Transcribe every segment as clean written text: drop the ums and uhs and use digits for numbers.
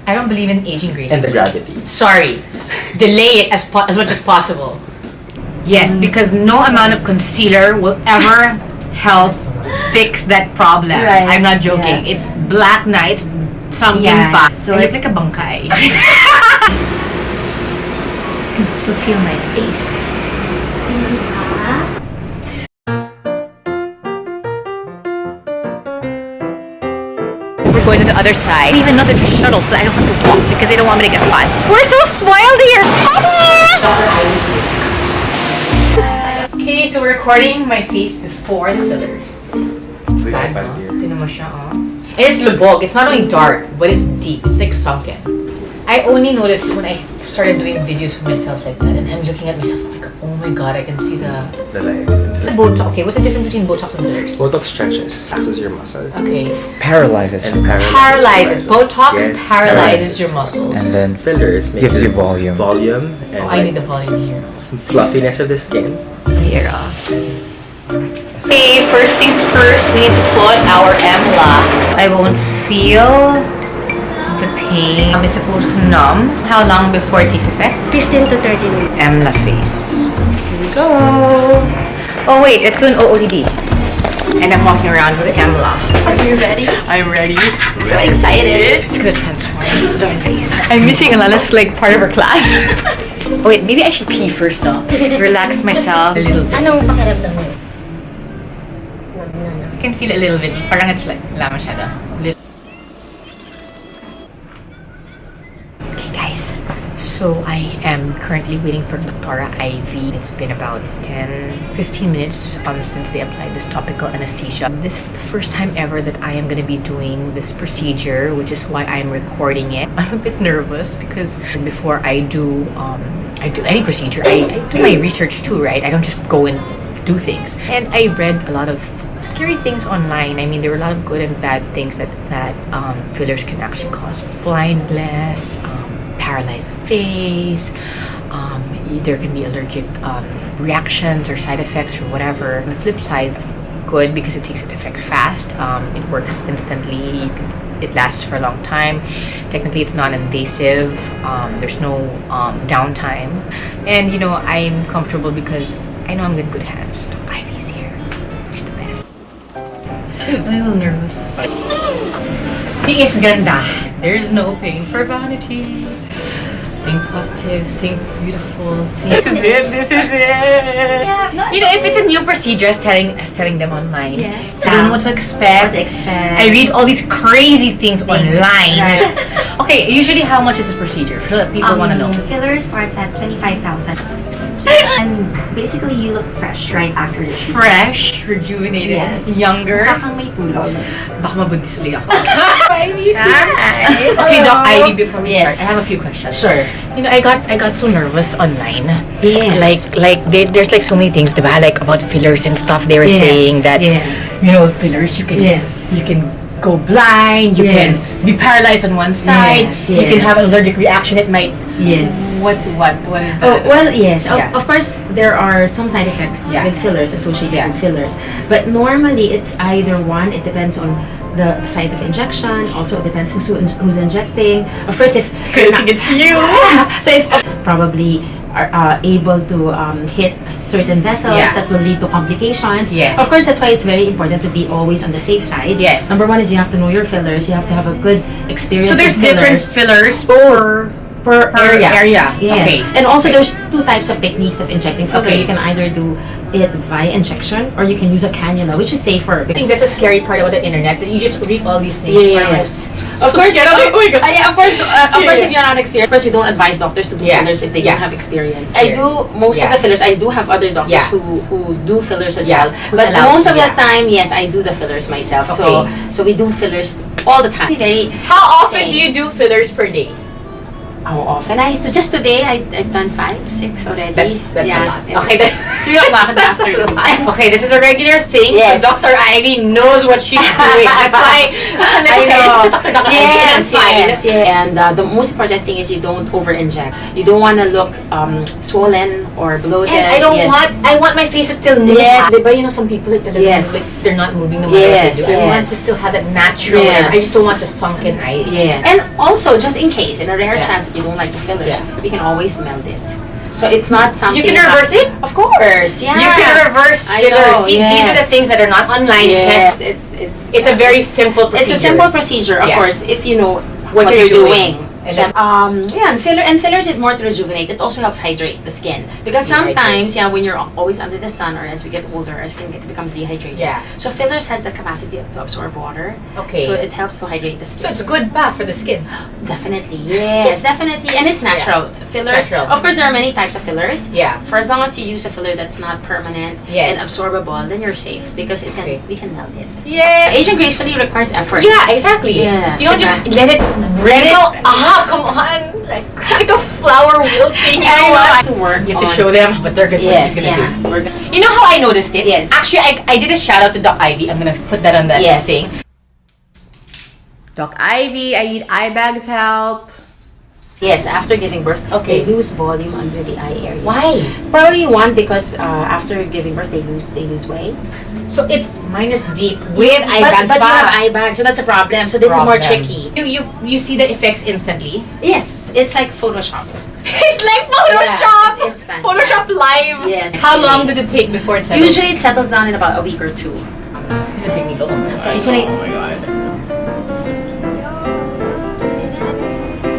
I don't believe in aging gracefully. And the gravity. Sorry. Delay it as much as possible. Yes, because no amount of concealer will ever help fix that problem. Right. I'm not joking. Yes. It's black nights, something pa. So I look like a bangkay. I can still feel my face. We're going to the other side. I even know there's a shuttle, so I don't have to walk because they don't want me to get hot. We're so spoiled here. Okay, so we're recording my face before the fillers. Bad, no? Tignan mo siya, oh. And it's lubog. It's not only dark, but it's deep. It's like sunken. I only noticed when I started doing videos for myself like that, and I'm looking at myself, I'm like, oh my god, I can see the lines. The Botox. Okay, what's the difference between Botox and fillers? Botox stretches, taxes your muscle. Okay. Paralyzes. And Paralyzes. Botox Yes. paralyzes your muscles. And then Fillers gives you volume. Volume and Oh, I need the volume here. fluffiness of the skin. Here, Okay, first things first, we need to put our EMLA. I won't feel the pain. I'm supposed to numb. How long before it takes effect? 15 to 30 minutes. EMLA face. Here we go. Oh wait, let's do an OOTD. And I'm walking around with EMLA. Are you ready? I'm ready. So excited. It's gonna transform the face. I'm missing Alana's like part of her class. Oh wait, maybe I should pee first, no? Relax myself a little bit. Anong pakiramdam mo? I can feel it a little bit. Parang it's like, wala masyado. Okay guys, so I am currently waiting for Dr. Aivee. It's been about 10-15 minutes since they applied this topical anesthesia. This is the first time ever that I am going to be doing this procedure, which is why I'm recording it. I'm a bit nervous because before I do any procedure, I do my research too, right? I don't just go and do things. And I read a lot of scary things online. I mean, there were a lot of good and bad things that fillers can actually cause. Blindness, paralyzed face, there can be allergic reactions or side effects or whatever. On the flip side, good because it takes effect fast. It works instantly. It lasts for a long time. Technically, it's non-invasive. There's no downtime. And, you know, I'm comfortable because I know I'm in good hands. Ivee's here. She's the best. I'm a little nervous. Tiis ganda. There's no pain for vanity. Think positive, think beautiful. This is it. This is it. Yeah, no, You know, if it's a new procedure, I was telling them online. Yes. I don't know what to expect. I read all these crazy things online. Right. Okay, usually how much is this procedure? So that people want to know. Filler starts at 25,000. And basically, you look fresh right after the treatment. Fresh, rejuvenated, Yes. younger. Kakang may tulog. Baka mabuntis ulit ako. Hi. Okay, Doc Aivee, before we Yes. start, I have a few questions. Sure. You know, I got so nervous online. Yes. There's like so many things, diba? Like about fillers and stuff. They were saying that you know, fillers you can go blind, you can be paralyzed on one side, you can have an allergic reaction. It might. What is that? Oh, well, yes. Yeah. Of course, there are some side effects with fillers associated with fillers. But normally, it's either one. It depends on the site of injection. Also, it depends who's injecting. Of course, if it's you. So if probably are able to hit certain vessels that will lead to complications. Yes. Of course, that's why it's very important to be always on the safe side. Yes. Number one is you have to know your fillers. You have to have a good experience. So there's with different fillers per area. Yes. Okay. And also there's two types of techniques of injecting filler. Okay. You can either do it via injection or you can use a cannula, which is safer. I think that's the scary part about the internet, that you just read all these things. Yes. Of course, Oh my God. of course, if you're not experienced, first we don't advise doctors to do fillers if they don't have experience. I do most of the fillers. I do have other doctors who do fillers as well. But most of the time, yes, I do the fillers myself. So we do fillers all the time. How often do you do fillers per day? How often? Just today, I've done 5, 6 already. That's a lot. Okay, that's 3 o'clock in the that's a afternoon. lot. Okay, this is a regular thing. Yes. So Dr. Aivee knows what she's doing. That's why I'm like, okay, this is Dr. Aivee. Yes, yes, yeah. And the most important thing is you don't over-inject. You don't want to look swollen or bloated. And I want my face to still move. Yes. Diba, you know, some people like talagang Yes. like they're not moving no matter Yes, what they do. I want to yes. still have that natural. Yes. I just don't want the sunken eyes. Yeah. And also, just in case, in a rare Yeah. chance that you don't like the fillers, Yeah. we can always meld it. So it's not something... You can reverse it? Of course, yeah. You can reverse I fillers. know, See, these are the yes. things that are not online. You Yes, can't- It's a very simple procedure. It's a simple procedure, of Yeah. course, if you know What what you're you're doing. doing. And that's- And fillers is more to rejuvenate. It also helps hydrate the skin because sometimes, when you're always under the sun or as we get older, our skin becomes dehydrated. Yeah. So fillers has the capacity to absorb water. Okay. So it helps to hydrate the skin. So it's good pa for the skin. Definitely, yes, definitely, and it's natural. Fillers, natural. of course, there are many types of fillers. Yeah. For as long as you use a filler that's not permanent Yes. and absorbable, then you're safe because Okay. we can melt it. Yeah. Aging gracefully requires effort. Yeah, exactly. Yes, You don't just let it wrinkle up. Come on. Like a flower wilting. You know what? To work You have to on- show them what they're gonna, Yes, what she's gonna yeah. do. We're gonna, You know how I noticed it? Yes. Actually, I did a shout out to Doc Aivee. I'm gonna put that on that Yes. thing. Doc Aivee, I need eye bags help. yes, after giving birth, Okay. they lose volume under the eye area. Why? Probably one because after giving birth they lose weight. So it's minus deep with eye but, bag but you have pa. eye bag, so that's a problem. So this is more Problem. tricky. You see the effects instantly. Yes, it's like Photoshop. It's like Photoshop. Yeah, it's instant. Photoshop live. Yes. How long Yes. does it take before it settles? Usually it settles down in about a week or 2. It's a big needle. Oh my god. You can- Oh my god.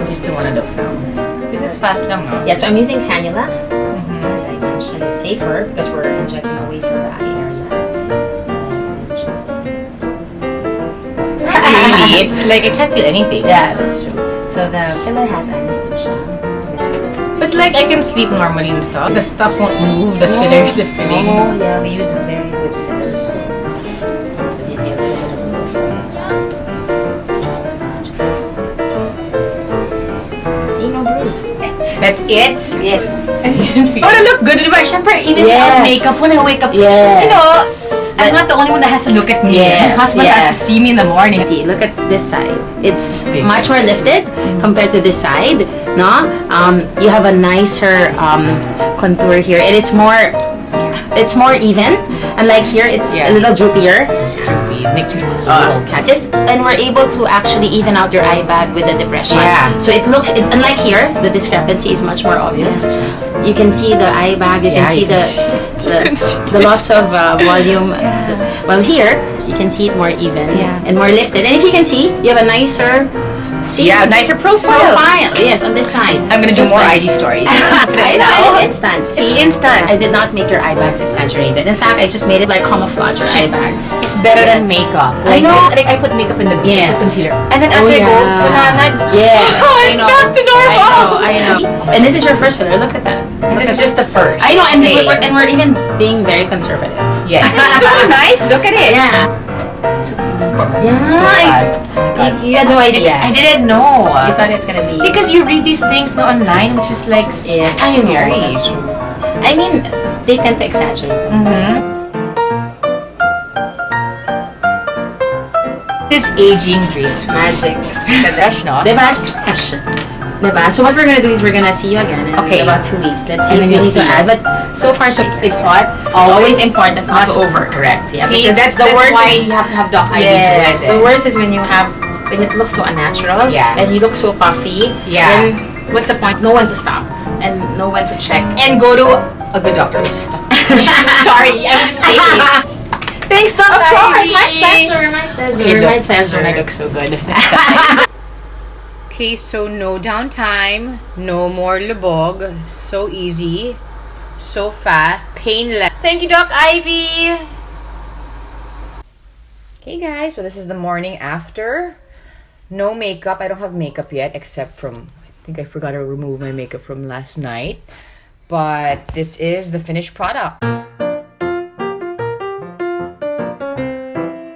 I still want to look now. This is fast lang, no? Yeah, so I'm using cannula. Mhm. As I mentioned, it's safer because we're injecting away from the eye area. Really? It's like I can't feel anything. Yeah, that's true. So the filler has anesthesia. But like I can sleep normally and stuff. The stuff won't move. The fillers, the filling. Oh, yeah, we use very good fillers. To give you a little bit of movement. Just massage. See, no bruise. That's it. Yes. I want to look good, diba? Siyempre, even without Yes. makeup, when I wake up, Yes. you know, I'm not the only one that has to look at me. Yes, My husband has to yes. see me in the morning. See, look at this side. It's Big. much more lifted compared to this side. No, you have a nicer contour here, and it's more even. Unlike here, it's Yes. a little droopier. Stupid. Makes you This, and we're able to actually even out your eye bag with the depression. Yeah. So it looks, unlike here, the discrepancy is much more obvious. You can see the eye bag. You can Yeah, see you can the loss of volume. Well, here you can see it more even and more lifted. And if you can see, you have a nicer. See? Yeah, nicer profile. Yes, on this side. I'm gonna do Just more like- IG stories. I know, it's instant. See? instant. I did not make your eye bags exaggerated. In fact, I just made it like camouflage your eye bags. It's better than Yes. makeup. I Like know. this, like I put makeup in the Yes. concealer, and then after I go, wala na. Yes. Oh, I it's know. back to normal. I know. And this is your first filler. Look at that. And this is just the first. I know, and Okay. we're even being very conservative. Yeah. It's so nice. Look at it. Yeah. Yeah. So fast. You had no idea. I didn't know. You thought it's gonna be. Because you read these things no online, which is like Yes, I know. scary. That's true. I mean, they tend to exaggerate. Mm-hmm. This aging grace Magic. fresh, no? Diba? Just fresh. Diba? So what we're gonna do is we're gonna see you again in Okay. about 2 weeks. Let's see And then if we you'll need to see. add. But so far, so It's what? always important not to to overcorrect. Yeah, See, because that's the worst why is, you have to have Doc Ivy yes, to the worst is when it looks so unnatural. Yeah. And you look so puffy. Yeah. Then what's the point? No one to stop and no one to check. And go to a good doctor. Just stop. Sorry, I'm just saying. Thanks, Doc Of course, Ivy. my pleasure, my pleasure, Okay, my Doc. pleasure. I look so good. Okay, so no downtime, no more Bldg. So easy, so fast, painless. Thank you, Doc Ivy. Okay, guys, so this is the morning after. No makeup. I don't have makeup yet, except from, I think I forgot to remove my makeup from last night. But this is the finished product.